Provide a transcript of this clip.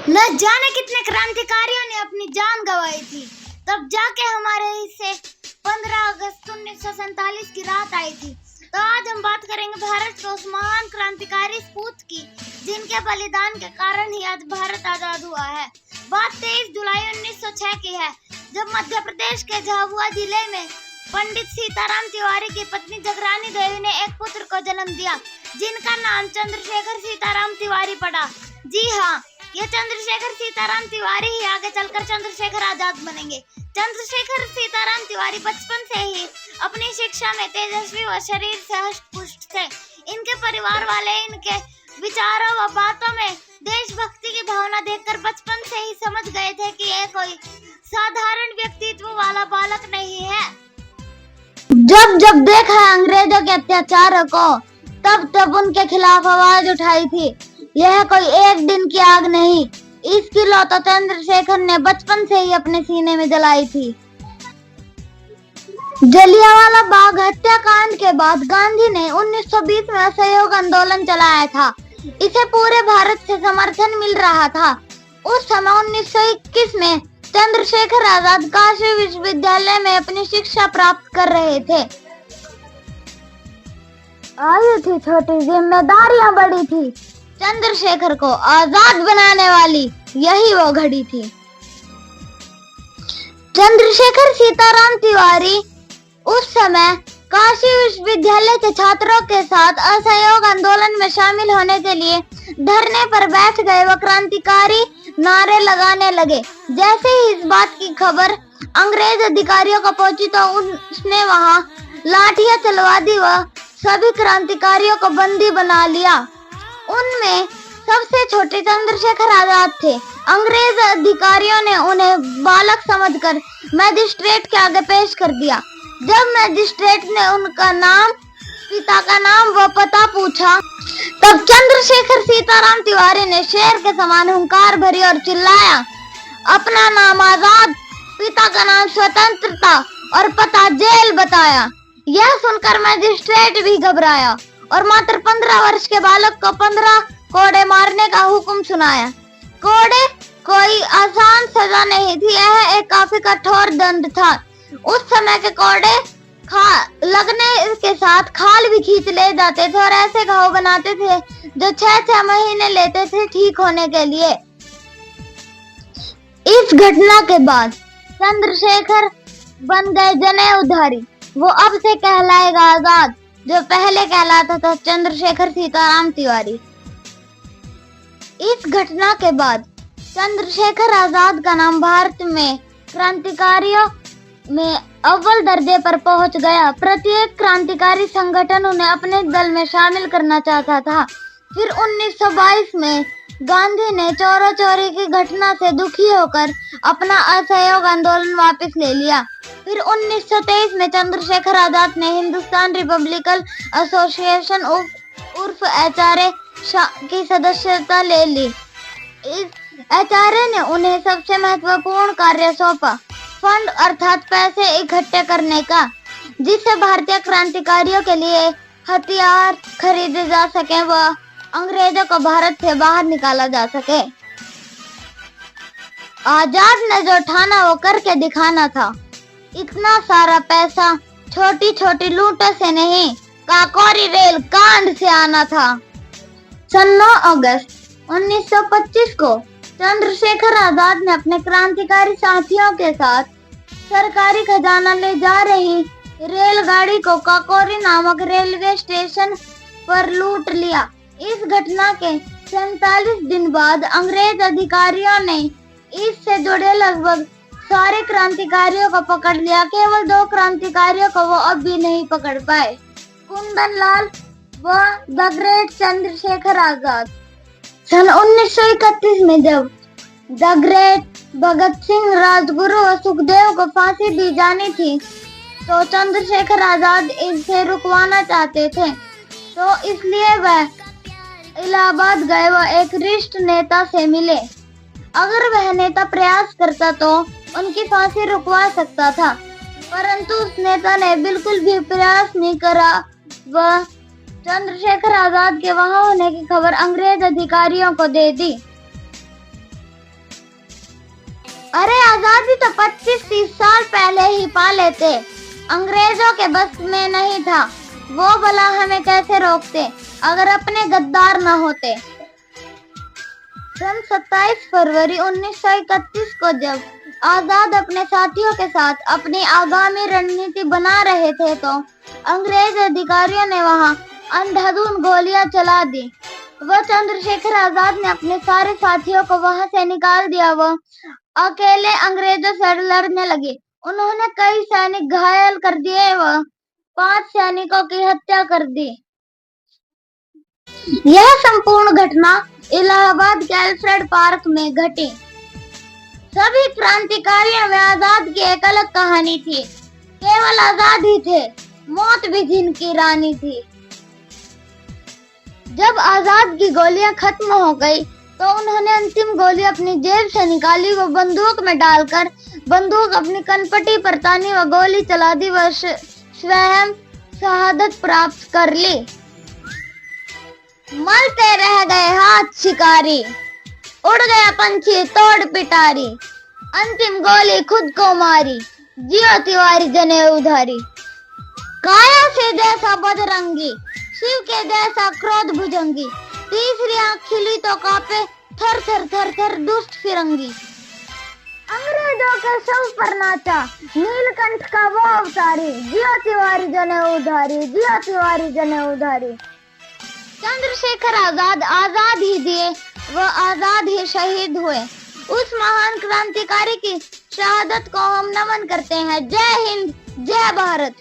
न जाने कितने क्रांतिकारियों ने अपनी जान गंवाई थी, तब जाके हमारे हिस्से 15 अगस्त 1947 की रात आई थी। तो आज हम बात करेंगे भारत के उस महान क्रांतिकारी सपूत की, जिनके बलिदान के कारण ही आज भारत आजाद हुआ है। बात 23 जुलाई 1906 की है, जब मध्य प्रदेश के झाबुआ जिले में पंडित सीताराम तिवारी की पत्नी जगरानी देवी ने एक पुत्र को जन्म दिया, जिनका नाम चंद्रशेखर सीताराम तिवारी पड़ा। जी हाँ, ये चंद्रशेखर सीताराम तिवारी ही आगे चलकर चंद्रशेखर आजाद बनेंगे। चंद्रशेखर सीताराम तिवारी बचपन से ही अपनी शिक्षा में तेजस्वी व शरीर से हष्ट-पुष्ट थे। इनके परिवार वाले इनके विचारों व बातों में देशभक्ति की भावना देखकर बचपन से ही समझ गए थे कि ये कोई साधारण व्यक्तित्व वाला बालक नहीं है। जब जब देखा अंग्रेजों के अत्याचारों को, तब तब उनके खिलाफ आवाज उठाई थी। यह कोई एक दिन की आग नहीं, इसकी लौ तो चंद्रशेखर ने बचपन से ही अपने सीने में जलाई थी। जलियांवाला बाग हत्याकांड के बाद गांधी ने 1920 में असहयोग आंदोलन चलाया था। इसे पूरे भारत से समर्थन मिल रहा था। उस समय 1921 में चंद्रशेखर आजाद काशी विश्वविद्यालय में अपनी शिक्षा प्राप्त कर रहे थे। आयु थी छोटी, जिम्मेदारियां बड़ी थी। चंद्रशेखर को आजाद बनाने वाली यही वो घड़ी थी। चंद्रशेखर सीताराम तिवारी उस समय काशी विश्वविद्यालय के छात्रों के साथ असहयोग आंदोलन में शामिल होने के लिए धरने पर बैठ गए व क्रांतिकारी नारे लगाने लगे। जैसे ही इस बात की खबर अंग्रेज अधिकारियों को पहुंची तो उसने वहां लाठियां चलवा दी व सभी क्रांतिकारियों को बंदी बना लिया। उनमें सबसे छोटे चंद्रशेखर आजाद थे। अंग्रेज अधिकारियों ने उन्हें बालक समझकर मजिस्ट्रेट के आगे पेश कर दिया। जब मजिस्ट्रेट ने उनका नाम, पिता का नाम व पता पूछा, तब चंद्रशेखर सीताराम तिवारी ने शेर के समान हुंकार भरी और चिल्लाया, अपना नाम आजाद, पिता का नाम स्वतंत्रता और पता जेल बताया। यह सुनकर मजिस्ट्रेट भी घबराया और मात्र 15 वर्ष के बालक को 15 कोड़े मारने का हुक्म सुनाया। कोड़े कोई आसान सजा नहीं थी, यह एक काफी कठोर दंड था। उस समय के कोड़े लगने के साथ खाल भी खींच ले जाते थे और ऐसे घाव बनाते थे जो 6-6 महीने लेते थे ठीक होने के लिए। इस घटना के बाद चंद्रशेखर बन गए जनेऊधारी। वो अब से कहलाएगा आजाद, जो पहले कहलाता था चंद्रशेखर सीताराम तिवारी। इस घटना के बाद चंद्रशेखर आजाद का नाम भारत में क्रांतिकारियों में अव्वल दर्जे पर पहुंच गया। प्रत्येक क्रांतिकारी संगठन उन्हें अपने दल में शामिल करना चाहता था। फिर 1922 में गांधी ने चोरा चोरी की घटना से दुखी होकर अपना असहयोग आंदोलन वापस ले लिया। फिर 1923 में चंद्रशेखर आजाद ने हिंदुस्तान रिपब्लिकन एसोसिएशन उर्फ एचआरए की सदस्यता ले ली। इस एचआरए ने उन्हें सबसे महत्वपूर्ण कार्य सौंपा, फंड अर्थात पैसे इकट्ठे करने का, जिससे भारतीय क्रांतिकारियों के लिए हथियार खरीदे जा सके व अंग्रेजों को भारत से बाहर निकाला जा सके। आजाद ने जो ठाना वो करके दिखाना था। इतना सारा पैसा छोटी छोटी लूटों से नहीं, काकोरी रेल कांड से आना था। सन 9 अगस्त 1925 को चंद्रशेखर आजाद ने अपने क्रांतिकारी साथियों के साथ सरकारी खजाना ले जा रही रेलगाड़ी को काकोरी नामक रेलवे स्टेशन पर लूट लिया। इस घटना के 47 दिन बाद अंग्रेज अधिकारियों ने इससे जुड़े लगभग सारे क्रांतिकारियों को पकड़ लिया। केवल 2 क्रांतिकारियों को वो अब भी नहीं पकड़ पाए, कुंदन लाल व द ग्रेट चंद्रशेखर आजाद। सन 1931 में जब द ग्रेट भगत सिंह, राजगुरु और सुखदेव को फांसी दी जानी थी, तो चंद्रशेखर आजाद इसे रुकवाना चाहते थे। तो इसलिए वह इलाहाबाद गए व एक वरिष्ठ नेता से मिले। अगर वह नेता प्रयास करता तो उनकी फांसी रुकवा सकता था, परंतु उस नेता ने बिल्कुल भी प्रयास नहीं करा व चंद्रशेखर आजाद के वहां होने की खबर अंग्रेज अधिकारियों को दे दी। अरे आजादी तो 25-30 साल पहले ही पा लेते, अंग्रेजों के बस में नहीं था। वो भला हमें कैसे रोकते अगर अपने गद्दार न होते। सन 27 फरवरी 1931 को जब आजाद अपने साथियों के साथ अपनी आगामी रणनीति बना रहे थे तो अंग्रेज अधिकारियों ने वहां अंधाधुंध गोलियां चला दी। वो चंद्रशेखर आजाद ने अपने सारे साथियों को वहां से निकाल दिया। वो अकेले अंग्रेजों से लड़ने लगे। उन्होंने कई सैनिक घायल कर दिए व 5 सैनिकों की हत्या कर दी। यह संपूर्ण घटना इलाहाबाद के अल्फ्रेड पार्क में घटी। सभी क्रांतिकारियों में आजाद की एक अलग कहानी थी। केवल आजाद ही थे, मौत भी जिनकी रानी थी। जब आजाद की गोलियां खत्म हो गई तो उन्होंने अंतिम गोली अपनी जेब से निकाली व बंदूक में डालकर बंदूक अपनी कनपटी पर तानी व गोली चला दी व स्वयं शहादत प्राप्त कर ली। मलते रह गए हाथ शिकारी, उड़ गया पंछी तोड़ पिटारी, अंतिम गोली खुद को मारी, जियो तिवारी जने उधारी। काया से जैसा बजरंगी, शिव के जैसा क्रोध भुजंगी, तीसरी आंख खिली तो कांपे थर थर थर थर दुष्ट फिरंगी। अंग्रेजों के शव पर नाचा नीलकंठ का वो अवतारी, जियो तिवारी जने उधारी, जियो तिवारी जने उधारी। चंद्रशेखर आजाद आजाद ही दिए वो आजाद ही शहीद हुए। उस महान क्रांतिकारी की शहादत को हम नमन करते हैं। जय हिंद, जय भारत।